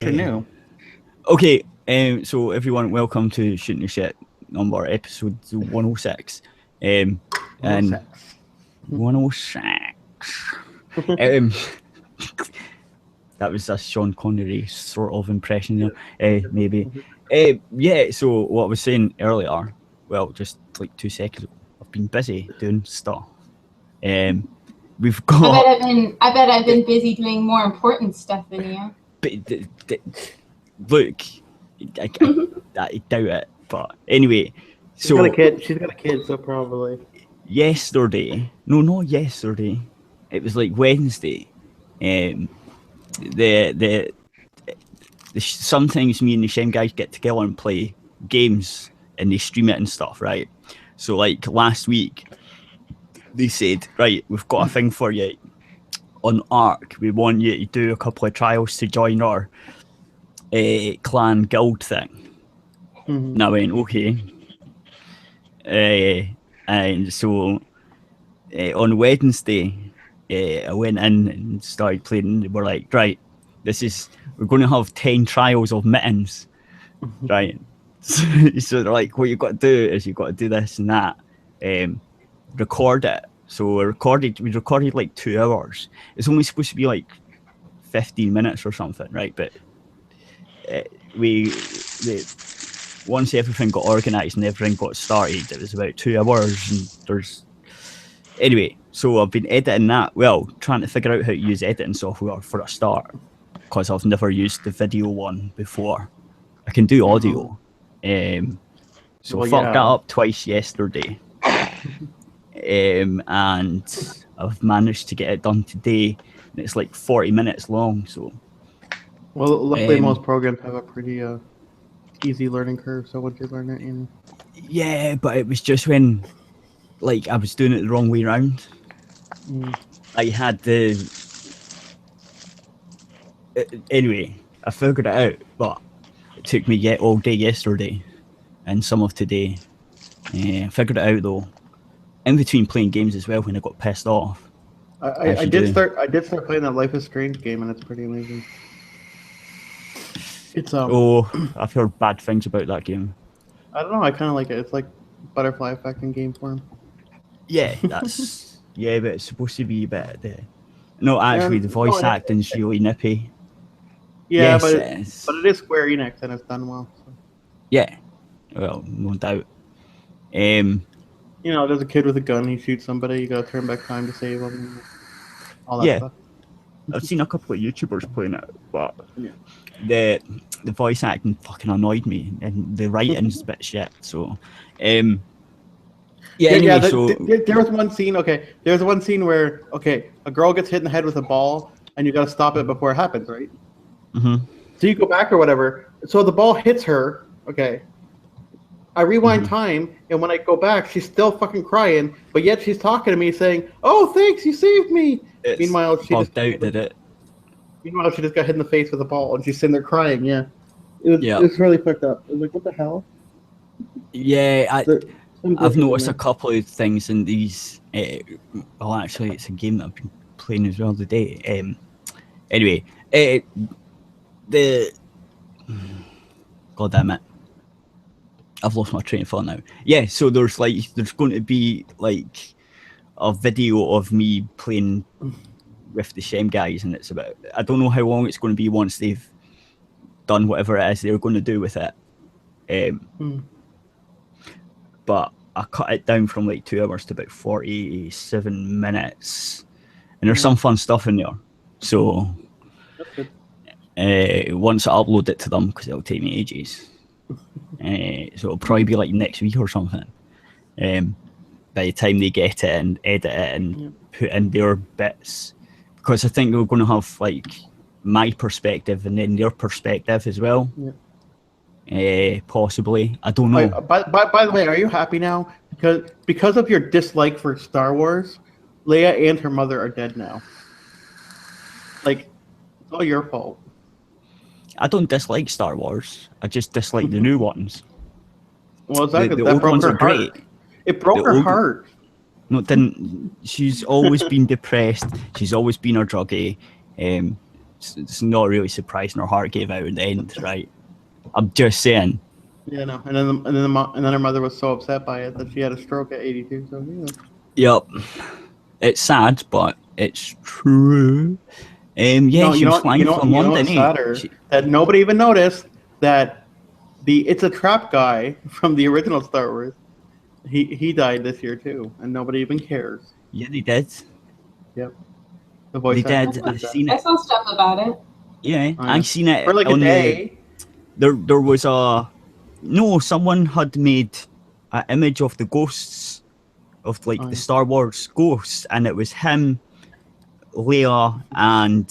New. Okay, so everyone, welcome to Shooting the Shit number episode 106. And 106. That was a Sean Connery sort of impression there, maybe. Yeah, so what I was saying earlier, well, just like 2 seconds ago, I've been busy doing stuff. We've got. I bet I've been busy doing more important stuff than you. But look, I doubt it. But anyway, she's got a kid. She's got a kid, so probably. Yesterday, no, not yesterday. It was like Wednesday. Sometimes me and the Shem guys get together and play games, and they stream it and stuff, right? So like last week, they said, right, we've got a thing for you on Ark. We want you to do a couple of trials to join our clan guild thing. Mm-hmm. And I went, okay. And so on Wednesday, I went in and started playing. We're like, right, we're going to have 10 trials of mittens, right? So they're like, what you've got to do is you've got to do this and that, record it. So we recorded like 2 hours. It's only supposed to be like 15 minutes or something, right? But once everything got organised and everything got started, it was about 2 hours. And anyway, so I've been editing that. Well, trying to figure out how to use editing software for a start, because I've never used the video one before. I can do audio. So I fucked that up twice yesterday. And I've managed to get it done today, and it's like 40 minutes long. So, well, luckily most programs have a pretty easy learning curve. So once you learn it, yeah, but it was just when, like, I was doing it the wrong way around. I had anyway, I figured it out, but it took me all day yesterday and some of today. I figured it out though. In between playing games as well, when I got pissed off. I did start playing that Life is Strange game, and it's pretty amazing. It's I've heard bad things about that game. I don't know. I kind of like it. It's like butterfly effect in game form. Yeah, that's yeah, but it's supposed to be a bit. No, actually, the voice acting's really nippy. Yeah, yes, but it is Square Enix, and it's done well. So. Yeah, well, no doubt. You know, there's a kid with a gun, he shoots somebody, you gotta turn back time to save him. All that stuff. I've seen a couple of YouTubers playing it, but the voice acting fucking annoyed me, and the writing's a bit shit, so... Anyway, there was one scene, there's one scene where, a girl gets hit in the head with a ball, and you gotta stop it before it happens, right? Mm-hmm. So you go back or whatever, so the ball hits her, I rewind time, and when I go back, she's still fucking crying, but yet she's talking to me saying, "Oh, thanks, you saved me." Meanwhile, she just got hit in the face with a ball, and she's sitting there crying. Yeah, it was really fucked up. I was like, "What the hell?" Yeah, I've noticed a couple of things in these. Well, actually, it's a game that I've been playing as well today. Anyway, God damn it. I've lost my train of thought now. Yeah, so there's going to be like a video of me playing with the Shem guys, and it's about, I don't know how long it's going to be once they've done whatever it is they're going to do with it. But I cut it down from like 2 hours to about 47 minutes, and there's some fun stuff in there. So once I upload it to them, because it'll take me ages. So it'll probably be like next week or something. By the time they get it and edit it and put in their bits, because I think we're going to have like my perspective and then their perspective as well. Possibly, I don't know. By the way, are you happy now? Because of your dislike for Star Wars, Leia and her mother are dead now. Like, it's all your fault. I don't dislike Star Wars. I just dislike the new ones. Well, exactly. The old ones are great. It broke her heart. No, it didn't. She's always been depressed. She's always been a druggie. it's not really surprising her heart gave out at the end, right? I'm just saying. Yeah, no. And then her mother was so upset by it that she had a stroke at 82. So Yep. It's sad, but it's true. Yeah, she was flying from London. Sadder, that nobody even noticed that the It's a Trap guy from the original Star Wars, he died this year too, and nobody even cares. Yeah, they did. Yep. The voice They actor did. did I've that. seen I it. saw stuff about it. Yeah, Oh, yeah. I've seen it For like a day. There was someone had made an image of the ghosts of like the Star Wars ghosts, and it was him, Leia, and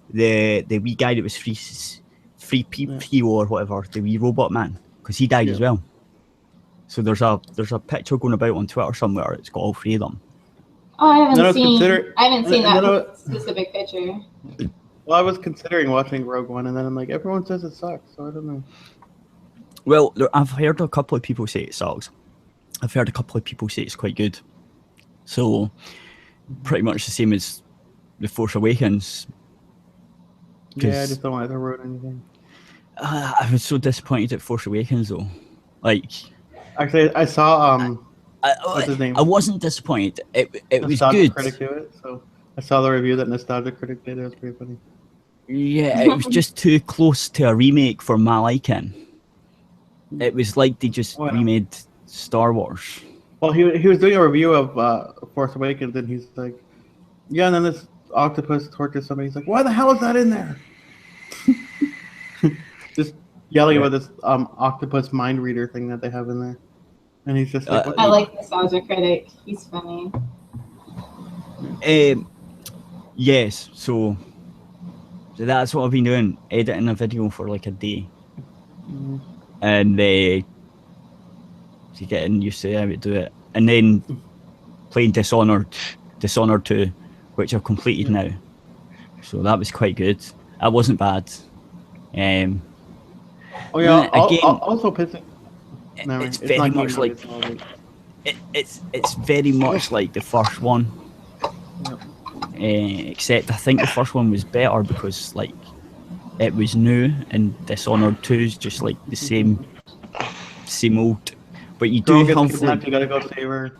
the wee guy that was free PO or whatever, the wee robot man, because he died as well. So there's a picture going about on Twitter somewhere. It's got all three of them. Oh, I haven't seen and that specific picture. Well, I was considering watching Rogue One, and then I'm like, everyone says it sucks, so I don't know. Well, I've heard a couple of people say it sucks. I've heard a couple of people say it's quite good. So, pretty much the same as The Force Awakens. Yeah, I just don't want to ruin anything. I was so disappointed at Force Awakens, though. Like, actually, I saw what's his name? I wasn't disappointed. It was Nostalgic good. Critic to it, so I saw the review that Nostalgic Critic did. It was pretty funny. Yeah, it was just too close to a remake for my liking. It was like they just remade Star Wars. Well, he was doing a review of Force Awakens, and he's like, yeah, and then this octopus tortures somebody. He's like, why the hell is that in there? Just yelling about this octopus mind reader thing that they have in there. And he's just like, I like Nostalgic Critic. He's funny. Yes, so that's what I've been doing, editing a video for like a day. And getting used to how to do it. And then playing Dishonored 2, which I've completed now. So that was quite good. That wasn't bad. again, also pissing. It's very much like it's very much like the first one. Except I think the first one was better because like it was new, and Dishonored 2 is just like the same old. But you do have like, you gotta go save her.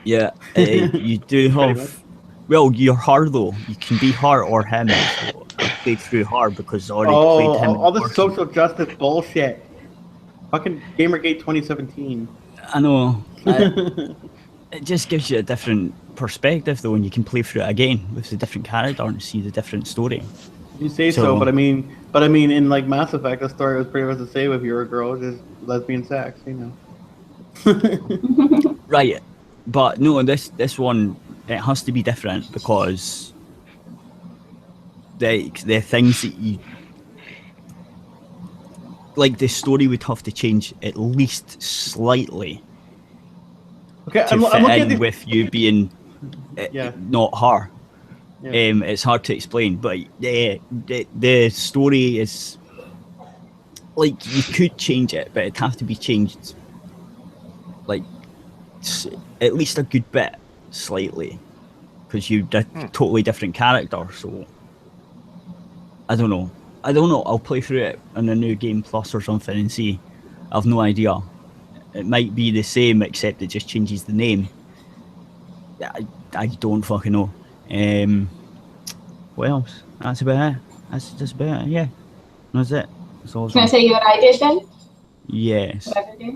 Yeah, you do have. Well, you're her though. You can be her or him. So I played through her because I already played him. All this social justice bullshit. Fucking Gamergate 2017. I know. It just gives you a different perspective though when you can play through it again with a different character and see the different story. You say so, but I mean, in like Mass Effect, the story was pretty much the same if you're a girl, just lesbian sex, you know. Right, but no, this one it has to be different because the things that you like, the story would have to change at least slightly. Okay, to I'm fit looking in at with you being not her. Yeah. It's hard to explain, but the story is like you could change it, but it'd have to be changed like at least a good bit, slightly, because you're a totally different character. So I don't know. I'll play through it on a New Game Plus or something and see. I've no idea. It might be the same, except it just changes the name. I don't fucking know. What else? That's about it. That's just about it. Yeah, that's it. That's all. Can I tell you what I did then? Yes. What I did?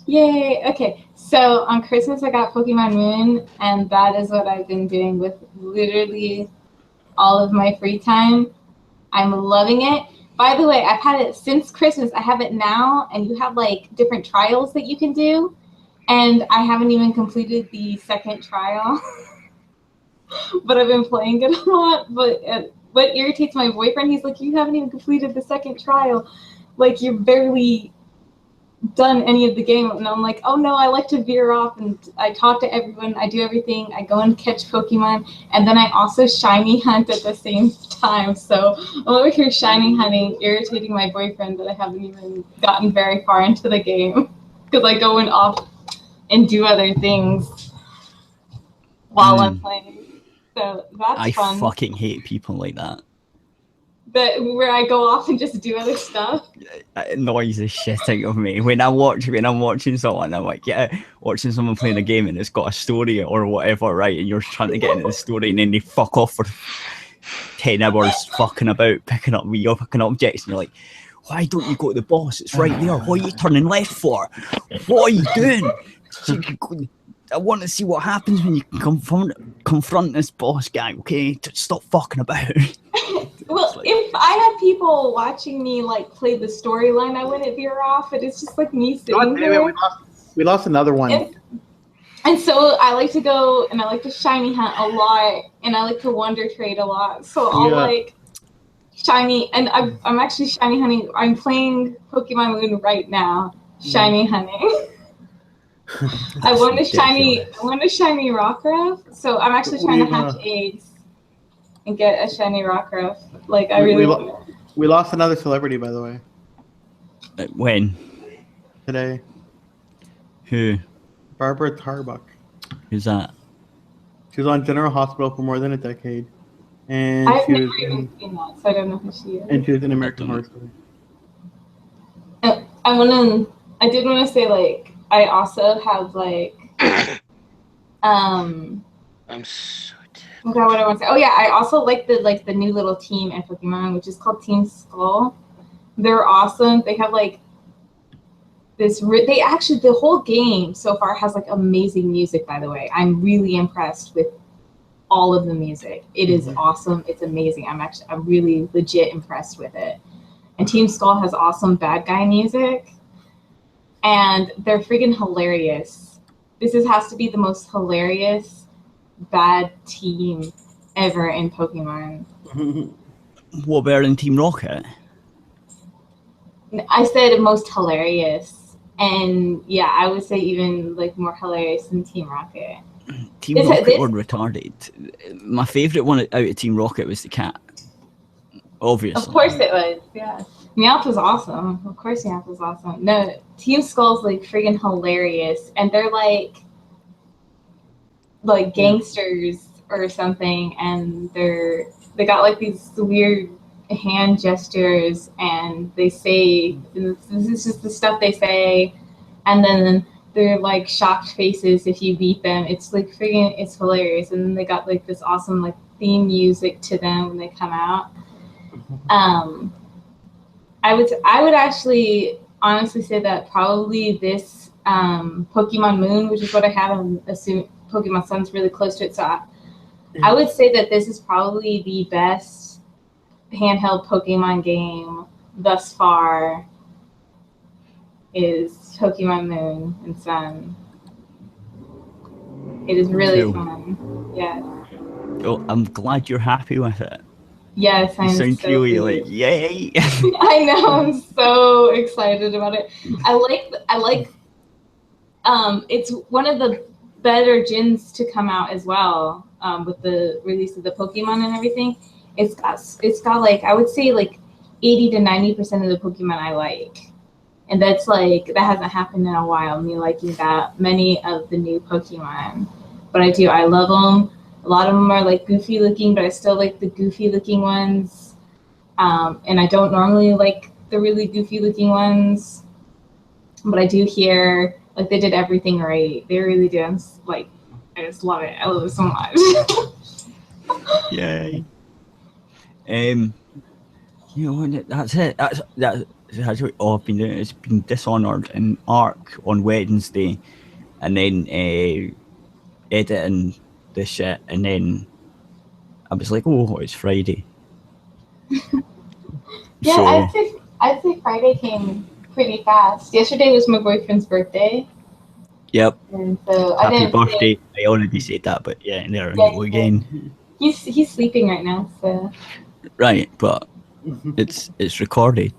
Yay! Okay, so on Christmas I got Pokemon Moon, and that is what I've been doing with literally all of my free time. I'm loving it. By the way, I've had it since Christmas. I have it now, and you have like different trials that you can do, and I haven't even completed the second trial. But I've been playing it a lot. But what irritates my boyfriend, he's like, you haven't even completed the second trial. Like, you're barely done any of the game. And I'm like, oh no, I like to veer off, and I talk to everyone, I do everything, I go and catch Pokemon, and then I also shiny hunt at the same time. So I'm over here shiny hunting, irritating my boyfriend that I haven't even gotten very far into the game because I go off and do other things while I'm playing. So that's I fun. fucking hate people like that. But where I go off and just do other stuff. It annoys the shit out of me. When I'm watching someone, I'm like, yeah, watching someone playing a game and it's got a story or whatever, right? And you're trying to get into the story and then they fuck off for 10 hours fucking about, picking up wee fucking objects, and you're like, why don't you go to the boss? It's right there. What are you turning left for? What are you doing? I want to see what happens when you confront this boss guy, okay? Just stop fucking about. Well, if I had people watching me like play the storyline, I wouldn't veer off. But it's just like me sitting there. We lost another one. And so I like to go and I like to shiny hunt a lot, and I like to wonder trade a lot. So I'll like shiny, and I'm actually shiny hunting. I'm playing Pokemon Moon right now, shiny hunting. I want a shiny Rockruff, so I'm actually trying to hatch eggs and get a shiny Rockruff. Like I really want it. We lost another celebrity, by the way. When? Today. Who? Barbara Tarbuck. Who's that? She was on General Hospital for more than a decade, and I've never even seen that, so I don't know who she is. And she was in American Horror Story. I did want to say, like, I also have like I'm so I forgot what I want to say. Oh yeah, I also like the new little team in Pokemon, which is called Team Skull. They're awesome. They have like the whole game so far has like amazing music, by the way. I'm really impressed with all of the music. It is awesome. It's amazing. I'm really legit impressed with it. And Team Skull has awesome bad guy music. And they're freaking hilarious. This has to be the most hilarious bad team ever in Pokemon. What, better than Team Rocket? I said most hilarious. And yeah, I would say even like more hilarious than Team Rocket. Team Rocket were retarded. My favourite one out of Team Rocket was the cat. Obviously. Of course it was, yeah. Meowth was awesome. Of course Meowth was awesome. No, Team Skull's like friggin' hilarious. And they're like gangsters or something, and they got like these weird hand gestures, and they say, this is just the stuff they say, and then they're like shocked faces if you beat them. It's like friggin', it's hilarious. And then they got like this awesome like theme music to them when they come out. I would actually honestly say that probably this Pokemon Moon, which is what I have, and assume Pokemon Sun's really close to it, so I would say that this is probably the best handheld Pokemon game thus far is Pokemon Moon and Sun. It is really fun. Yeah. Oh, I'm glad you're happy with it. Yes, I'm so really like, pleased. yay! I know, I'm so excited about it. I like it's one of the better gyms to come out as well, with the release of the Pokemon and everything. It's got like, I would say like 80 to 90% of the Pokemon I like. And that's like, that hasn't happened in a while, me liking that many of the new Pokemon. But I love them. A lot of them are like goofy looking, but I still like the goofy looking ones. And I don't normally like the really goofy looking ones, but I do hear like they did everything right. They really did. I just love it. I love it so much. Yay. You know, that's it. That's what I've been doing. It's been Dishonored and Ark on Wednesday, and then editing this shit, and then I was like, oh, it's Friday. Yeah, so, I'd say Friday came pretty fast. Yesterday was my boyfriend's birthday. Yep. And so happy birthday. I already said that, but yeah, there we go again. He's sleeping right now, so. Right, but it's recorded.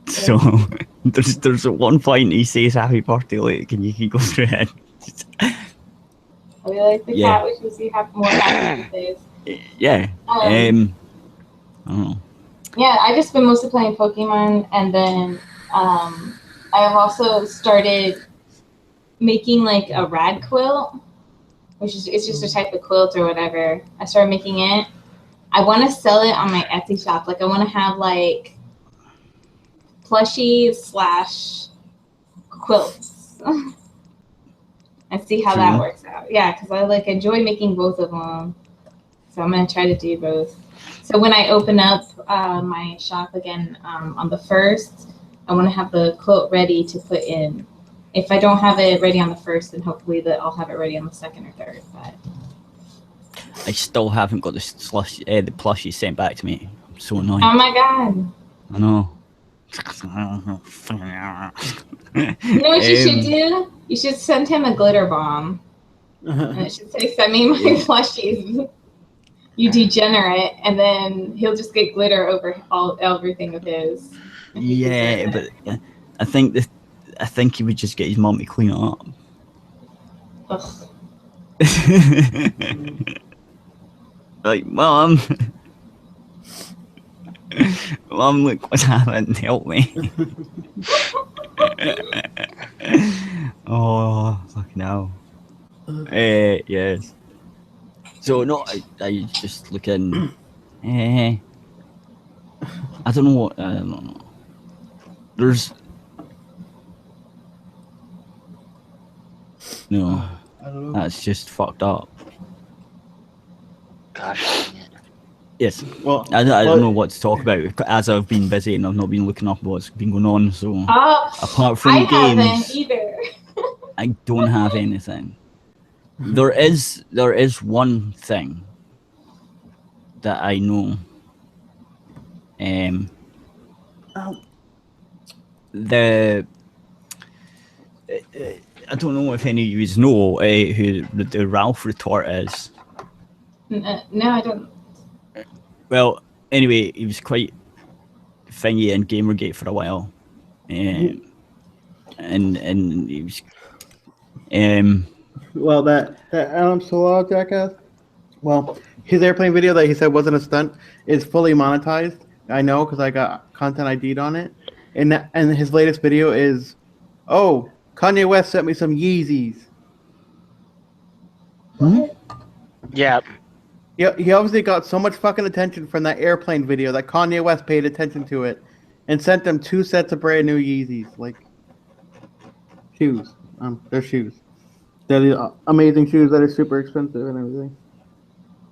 Yeah. So there's at one point he says happy birthday, like, and you can go through it. We like the cat, which is you have more happy birthdays. Yeah. I don't know. Yeah, I've just been mostly playing Pokemon, and then I have also started making like a rag quilt, which is it's just a type of quilt or whatever. I started making it. I want to sell it on my Etsy shop. Like I want to have like plushies / quilts and see how that works out. Yeah, because I like enjoy making both of them. So I'm gonna try to do both. So when I open up my shop again on the 1st, I want to have the quilt ready to put in. If I don't have it ready on the 1st, then hopefully I'll have it ready on the 2nd or 3rd. But I still haven't got the plushie sent back to me. I'm so annoyed. oh my god! I know. You know what you should do? You should send him a glitter bomb, and it should say, "Send me my plushies." You degenerate, and then he'll just get glitter over everything of his. Yeah, but I think he would just get his mum to clean it up. Ugh. Like, Mum, look what's happened. Help me. Oh, fucking hell. Yes. So no, I just looking. I don't know what. I don't know. There's no. I don't know. That's just fucked up. Gosh. Yes. Well, I don't know what to talk about as I've been busy and I've not been looking up what's been going on. So apart from I games, haven't either. I don't have anything. There is one thing that I know. I don't know if any of you know who the Ralph retort is. No, I don't. Well, anyway, he was quite thingy in Gamergate for a while, and he was. Well, that Adam Solal jackass. Well, his airplane video that he said wasn't a stunt is fully monetized. I know because I got content ID'd on it, and his latest video is, oh, Kanye West sent me some Yeezys. Yeah. He obviously got so much fucking attention from that airplane video that Kanye West paid attention to it and sent them 2 sets of brand new Yeezys, like shoes. They're shoes. They're the amazing shoes that are super expensive and everything.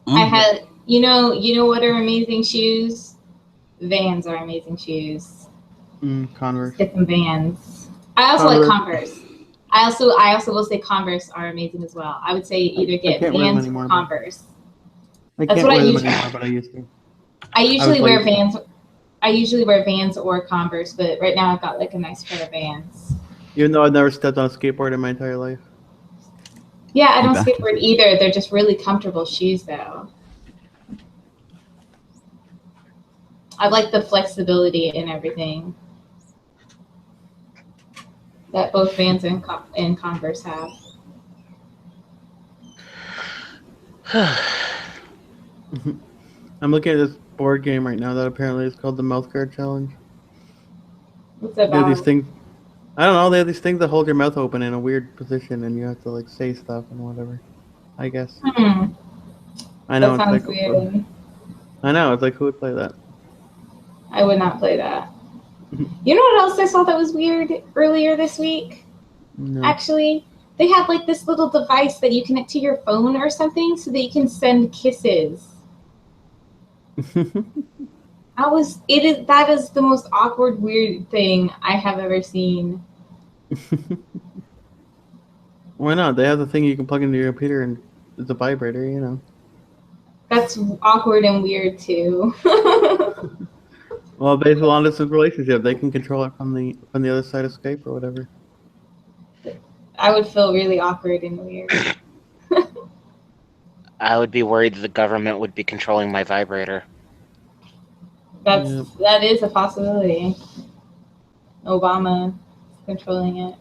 I had, you know what are amazing shoes? Vans are amazing shoes. Converse. Get some Vans. I also like Converse. I also will say Converse are amazing as well. I would say either get Vans or Converse. That's what I usually anymore, but I used to. I usually wear Vans. I usually wear Vans or Converse, but right now I've got like a nice pair of Vans. Even though I've never stepped on a skateboard in my entire life. Yeah, I don't skateboard either. They're just really comfortable shoes, though. I like the flexibility and everything that both Vans and Converse have. I'm looking at this board game right now that apparently is called the Mouth Guard Challenge. What's that They have about? these things. I don't know. They have these things that hold your mouth open in a weird position, and you have to like say stuff and whatever. I guess. I know. That it's sounds like, weird. I know. It's like, who would play that? I would not play that. You know what else I saw that was weird earlier this week? No. Actually, they have like this little device that you connect to your phone or something so that you can send kisses. That is the most awkward, weird thing I have ever seen. Why not? They have the thing you can plug into your computer and it's a vibrator, you know. That's awkward and weird too. Well, based on long distance relationship, they can control it from the other side of Skype or whatever. I would feel really awkward and weird. I would be worried the government would be controlling my vibrator. That is a possibility. Obama controlling it.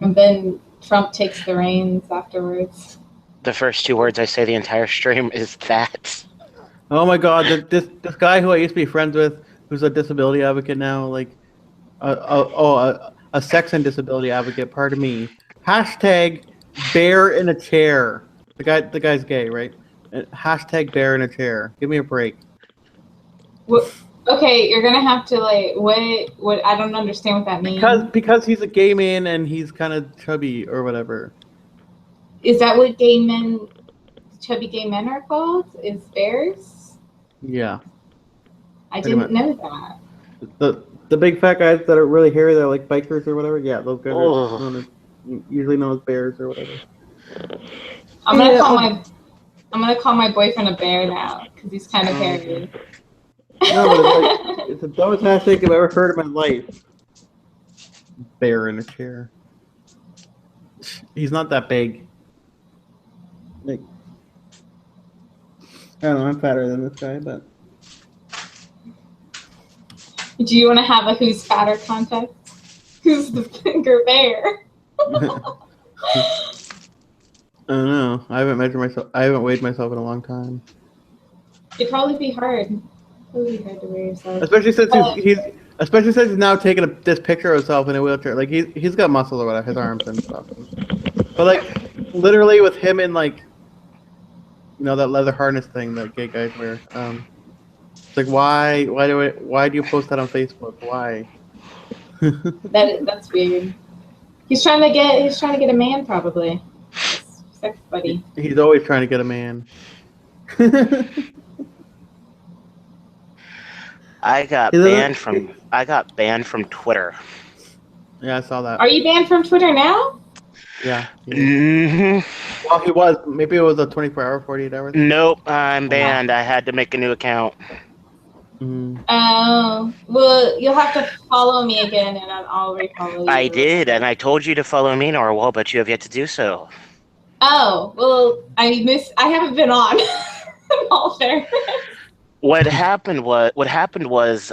And then Trump takes the reins afterwards. The first 2 words I say the entire stream is that. Oh my God! This guy who I used to be friends with, who's a disability advocate now, like, a sex and disability advocate. Pardon me. Hashtag Bear in a chair. The guy's gay, right? Hashtag bear in a chair. Give me a break. What? Okay, you're gonna have to like what? I don't understand what that means. Because he's a gay man and he's kind of chubby or whatever. Is that what chubby gay men are called? Is bears? Yeah. I didn't know that. The big fat guys that are really hairy, they're like bikers or whatever. Yeah, those guys are usually known as bears or whatever. I'm gonna call my boyfriend a bear now because he's kind of hairy. No, but it's the dumbest hashtag I've ever heard in my life. Bear in a chair. He's not that big. Like, I don't know, I'm fatter than this guy, but. Do you want to have a who's fatter contest? Who's the bigger bear? I don't know. I haven't measured myself. I haven't weighed myself in a long time. It'd probably be hard. It would be hard to weigh yourself. Especially since he's now taking this picture of himself in a wheelchair. Like he's got muscle or whatever, his arms and stuff. But like literally with him in like, that leather harness thing that gay guys wear. It's like why do you post that on Facebook? Why? That's weird. He's trying to get a man probably. Sex buddy. He's always trying to get a man. I got banned from Twitter. Yeah, I saw that. Are you banned from Twitter now? Yeah. Mm-hmm. Well, he was. Maybe it was a 24-hour, 48 hours. Nope, I'm banned. I had to make a new account. Mm. Oh, well, you'll have to follow me again, and I'll refollow you. I did, and I told you to follow me, Norwell, but you have yet to do so. Oh, well, I haven't been on. In all fairness. What happened was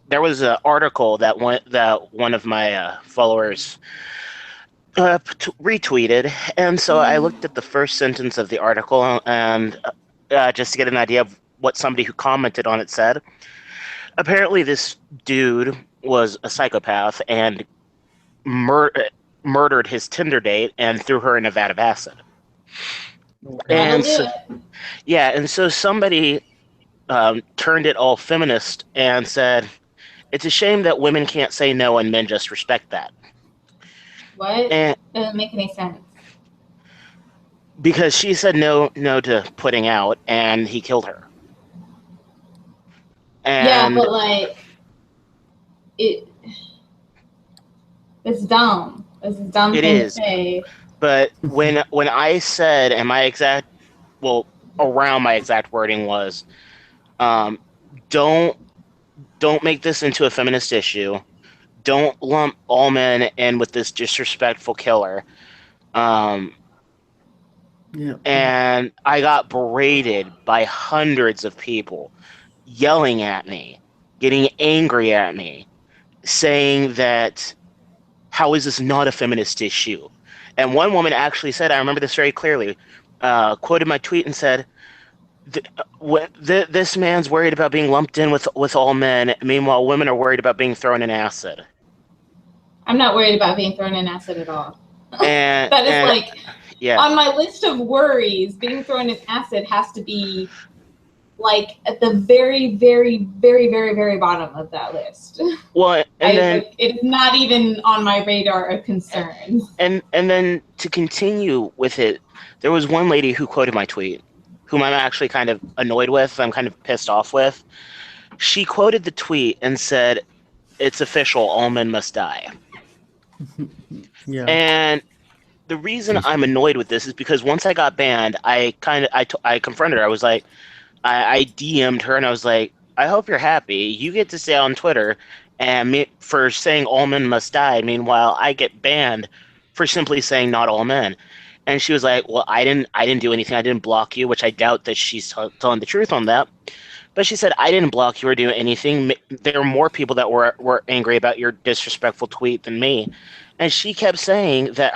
there was an article that one of my followers retweeted, and so I looked at the first sentence of the article and just to get an idea of what somebody who commented on it said. Apparently, this dude was a psychopath and murdered his Tinder date and threw her in a vat of acid. And so somebody turned it all feminist and said, it's a shame that women can't say no and men just respect that. What? Doesn't make any sense. Because she said no to putting out, and he killed her. And yeah, but like, it's dumb. It's a dumb thing to say. But when I said, and around my exact wording was, don't make this into a feminist issue. Don't lump all men in with this disrespectful killer. And I got berated by hundreds of people yelling at me, getting angry at me, saying that how is this not a feminist issue? And one woman actually said, I remember this very clearly, quoted my tweet and said, this man's worried about being lumped in with all men. Meanwhile, women are worried about being thrown in acid. I'm not worried about being thrown in acid at all. And that is yeah. On my list of worries, being thrown in acid has to be like at the very, very, very, very, very bottom of that list. Well, it's not even on my radar of concern. And then to continue with it, there was one lady who quoted my tweet, whom I'm actually kind of annoyed with, I'm kind of pissed off with. She quoted the tweet and said, "It's official, all men must die." Yeah. And the reason I'm annoyed with this is because once I got banned, I confronted her. I was like, I DM'd her and I was like, I hope you're happy. You get to stay on Twitter and for saying all men must die. Meanwhile, I get banned for simply saying not all men. And she was like, well, I didn't do anything. I didn't block you, which I doubt that she's telling the truth on that. But she said, I didn't block you or do anything. There are more people that were angry about your disrespectful tweet than me. And she kept saying that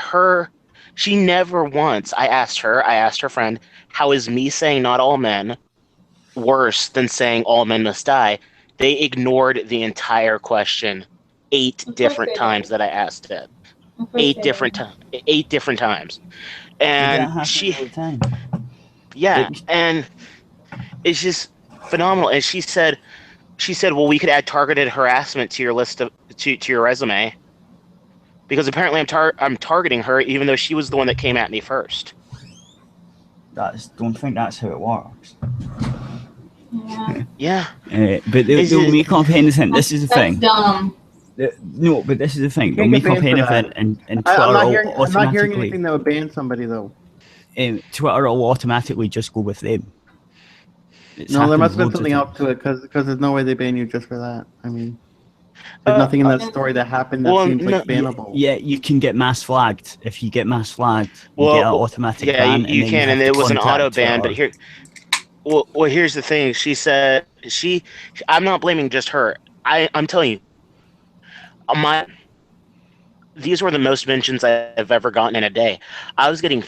she never once, I asked her friend, how is me saying not all men worse than saying all men must die? They ignored the entire question 8 different times that I asked it. Of course they do. 8 different times, That and happens she, all the time. yeah, Like, and it's just phenomenal. And she said, well, we could add targeted harassment to your list of to your resume, because apparently I'm targeting her even though she was the one that came at me first. don't think that's how it works. Yeah. Yeah, But they'll make up anything. This is the That's thing. dumb. No, but this is the thing. You They'll can't get make up banned for anything, that. and I'm Twitter not will hearing. I'm not hearing automatically. anything that would ban somebody though. Twitter will automatically just go with them. It's No, there happened must have been loads of something times. else to it because there's no way they ban you just for that. I mean, there's nothing in that story that happened that well, seems like no- bannable. Yeah, you can get mass flagged. If you get mass flagged, you well, get an automatic yeah, ban, you and then can, you have and to it was an auto contact ban. But Twitter. here's the thing. She said I'm not blaming just her. I'm telling you, these were the most mentions I've ever gotten in a day. I was getting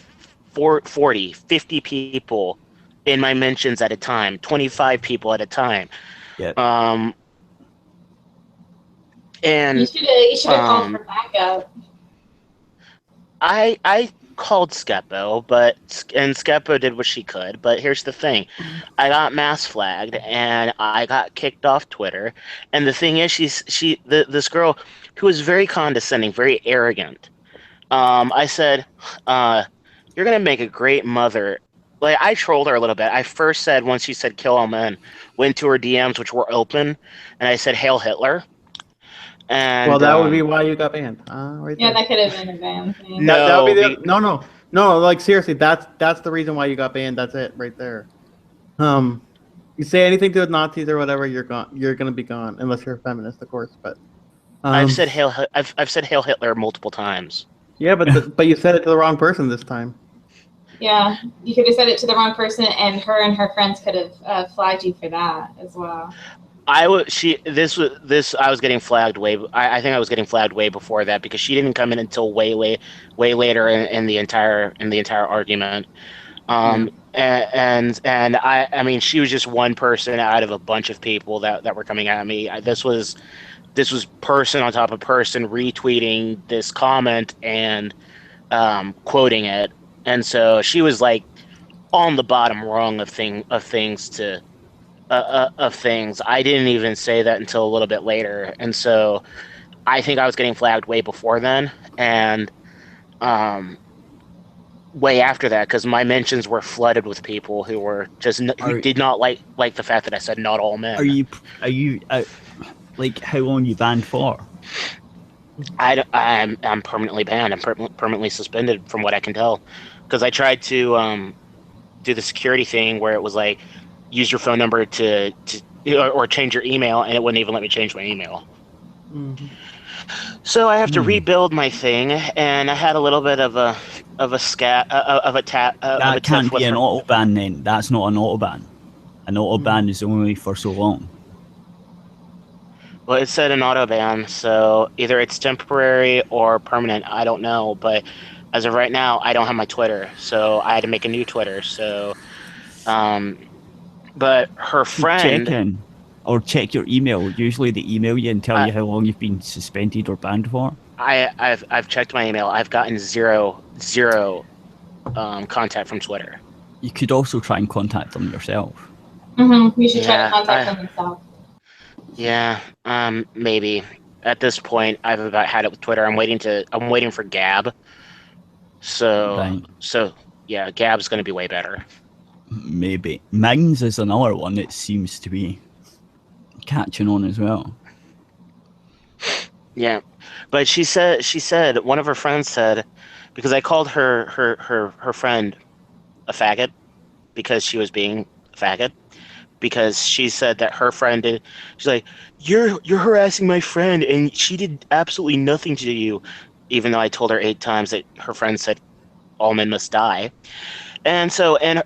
40, 50 people in my mentions at a time, 25 people at a time. Yeah. And You should have called um, for backup. I called Skepo, and Skepo did what she could. But here's the thing: I got mass flagged and I got kicked off Twitter. And the thing is, this girl who was very condescending, very arrogant. I said, "You're gonna make a great mother." Like, I trolled her a little bit. I first said, once she said "kill all men," went to her DMs, which were open, and I said "Hail Hitler." And Well, that would be why you got banned. Right Yeah, there. that could have been a bad thing. That would be No, no. Like seriously, that's the reason why you got banned. That's it right there. You say anything to the Nazis or whatever, you're gone. You're gonna be gone unless you're a feminist, of course. But I've said "Hail Hitler" multiple times. yeah, but you said it to the wrong person this time. Yeah, you could have said it to the wrong person, and her friends could have flagged you for that as well. I was getting flagged I think I was getting flagged way before that, because she didn't come in until way later in the entire argument. And I mean, she was just one person out of a bunch of people that were coming at me. This was person on top of person retweeting this comment and quoting it, and so she was like on the bottom rung of things. I didn't even say that until a little bit later, and so I think I was getting flagged way before then, and way after that, because my mentions were flooded with people who did not like the fact that I said "not all men." Are you like, how long you banned for? I'm permanently banned. I'm permanently suspended, from what I can tell, because I tried to do the security thing where it was like, use your phone number to or change your email, and it wouldn't even let me change my email. Mm-hmm. So I have to rebuild my thing, and I had a little bit of a That can't be an auto ban then. That's not an auto ban. An auto ban is only for so long. Well, it said an auto ban, so either it's temporary or permanent. I don't know, but as of right now, I don't have my Twitter, so I had to make a new Twitter. So, but her friend, Check in or check your email. Usually they email you and tell you how long you've been suspended or banned for. I've checked my email. I've gotten zero contact from Twitter. You could also try and contact them yourself. You should try to contact them yourself. Yeah, maybe. At this point, I've about had it with Twitter. I'm waiting for Gab. So yeah, Gab's going to be way better. Maybe. Mines is another one that seems to be catching on as well. Yeah, but she said one of her friends said, because I called her friend a faggot because she was being a faggot, because she said that her friend did. She's like, you're harassing my friend, and she did absolutely nothing to you, even though I told her 8 times that her friend said all men must die. And so, and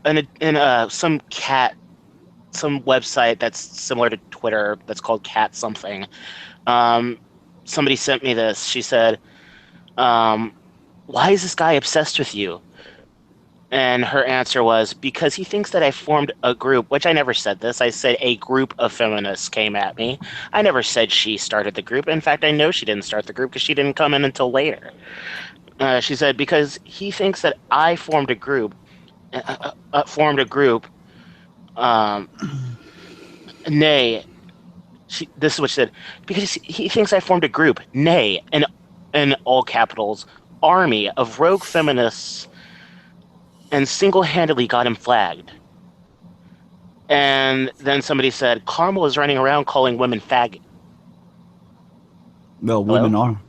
some website that's similar to Twitter that's called Cat something. Somebody sent me this. She said, "Why is this guy obsessed with you?" And her answer was, because he thinks that I formed a group, which I never said this. I said a group of feminists came at me. I never said she started the group. In fact, I know she didn't start the group because she didn't come in until later. She said, because he thinks that I formed a group, nay, this is what she said, because he thinks I formed a group, nay, in all capitals, army of rogue feminists, and single-handedly got him flagged. And then somebody said, Carmel is running around calling women faggot. Well, women are.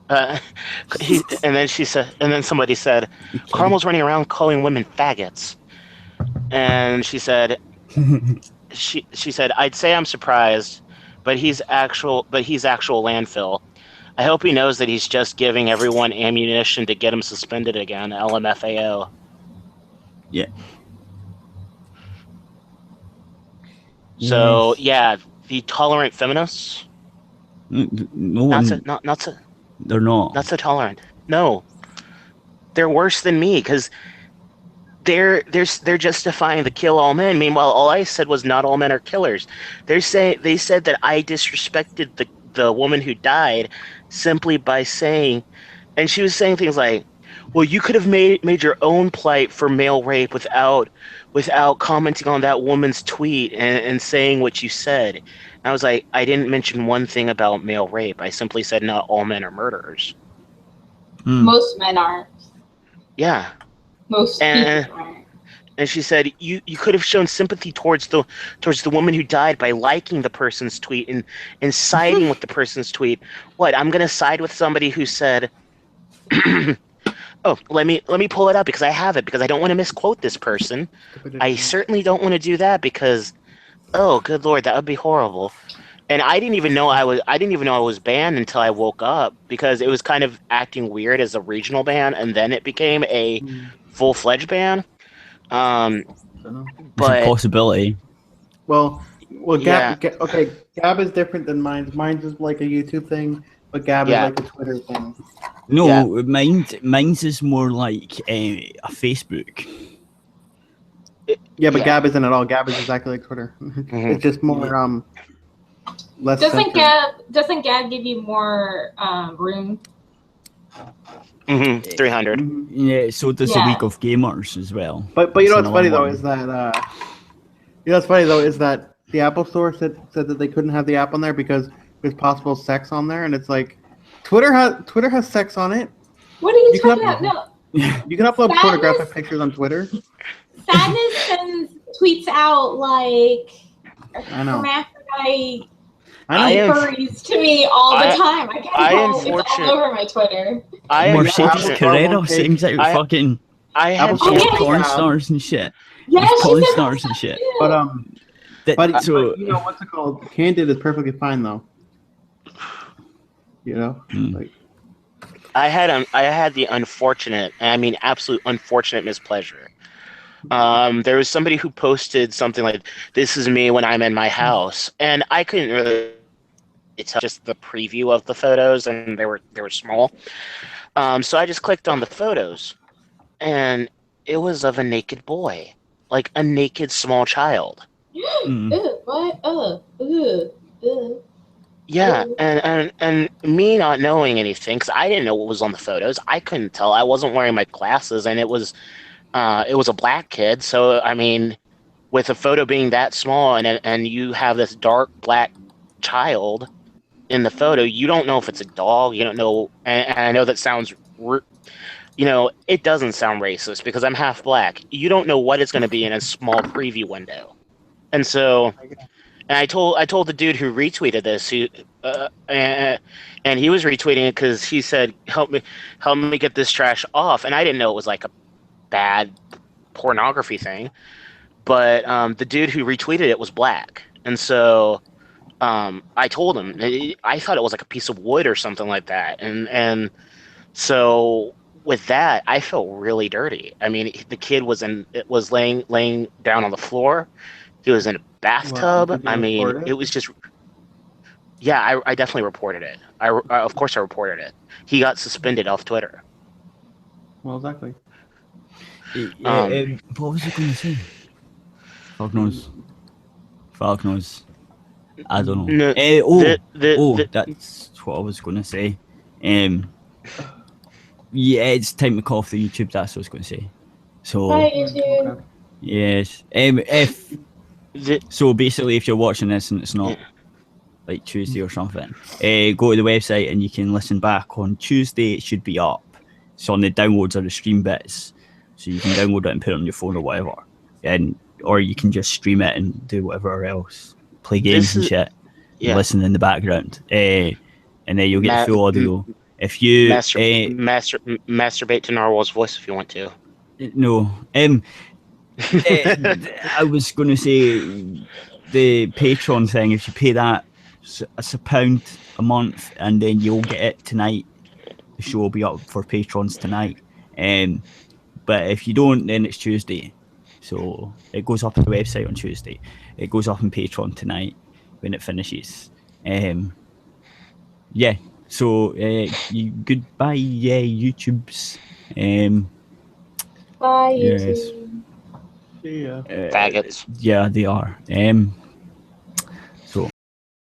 And then somebody said, Carmel's running around calling women faggots. And she said, she said, I'd say I'm surprised, but he's actual landfill. I hope he knows that he's just giving everyone ammunition to get him suspended again. LMFAO. Yeah. So yeah, the tolerant feminists. No one. They're not. Not so tolerant. No, they're worse than me because they're justifying the kill all men. Meanwhile, all I said was not all men are killers. They said that I disrespected the woman who died simply by saying, and she was saying things like, well, you could have made your own plight for male rape without commenting on that woman's tweet and saying what you said. And I was like, I didn't mention one thing about male rape. I simply said not all men are murderers. Most men aren't. Yeah. Most people aren't. And she said, you could have shown sympathy towards the woman who died by liking the person's tweet and siding with the person's tweet. What? I'm gonna side with somebody who said, "Oh, let me pull it up because I have it because I don't want to misquote this person. I certainly don't want to do that because, oh, good Lord, that would be horrible." And I didn't even know I was banned until I woke up because it was kind of acting weird as a regional ban, and then it became a full-fledged ban. But it's a possibility. Well, Gab is different than mine. Mine's is like a YouTube thing, but Gab is like a Twitter thing. No, mine's is more like a Facebook. But Gab isn't at all. Gab is exactly like Twitter. It's just more less. Doesn't Gab give you more room? 300. Yeah, so does a week of gamers as well. But you know what's funny though is that the Apple Store said that they couldn't have the app on there because there's possible sex on there, and it's like Twitter has sex on it. What are you talking about? No. You can upload pornographic pictures on Twitter. Sadness sends tweets out like hermaphrodite furries to me all the time. I can't tell. It's all over my Twitter. Mercedes Carrero seems like fucking porn stars and shit. Yeah, porn stars and shit. But you know what's it called? Candid is perfectly fine though. You know, like I had the unfortunate, I mean absolute unfortunate mispleasure. There was somebody who posted something like, "This is me when I'm in my house," and I couldn't really tell just the preview of the photos, and they were small. So I just clicked on the photos, and it was of a naked boy, like a naked small child. What? Yeah, and me not knowing anything, because I didn't know what was on the photos. I couldn't tell. I wasn't wearing my glasses, and it was a black kid. So I mean, with a photo being that small, and you have this dark black child in the photo, you don't know if it's a dog. You don't know, and I know that sounds, it doesn't sound racist because I'm half black. You don't know what it's going to be in a small preview window, and so. And I told the dude who retweeted this, and he was retweeting it because he said, help me get this trash off. And I didn't know it was like a bad pornography thing, but the dude who retweeted it was black, and so I told him I thought it was like a piece of wood or something like that, and so with that I felt really dirty. I mean, the kid was laying down on the floor. He was in a bathtub. Well, I mean, it was just. Yeah, I definitely reported it. Of course I reported it. He got suspended off Twitter. Well, exactly. What was I going to say? Fuck knows. I don't know. That's what I was going to say. Yeah, it's time to call off the YouTube. That's what I was going to say. So, Bye, YouTube. yes. So basically, if you're watching this and it's not like Tuesday or something, go to the website and you can listen back on Tuesday. It should be up. It's on the downloads or the stream bits, so you can download it and put it on your phone or whatever, or you can just stream it and do whatever else, play games and shit, and listen in the background, and then you'll get the full audio. If you masturbate to Narwhal's voice if you want to. No, I was going to say the Patreon thing. If you pay that, it's £1 a month, and then you'll get it tonight. The show will be up for patrons tonight. But if you don't, then it's Tuesday. So it goes up on the website on Tuesday. It goes up on Patreon tonight when it finishes. So goodbye, YouTubes. Bye, Yes. YouTube. See ya. Faggots. Yeah, they are.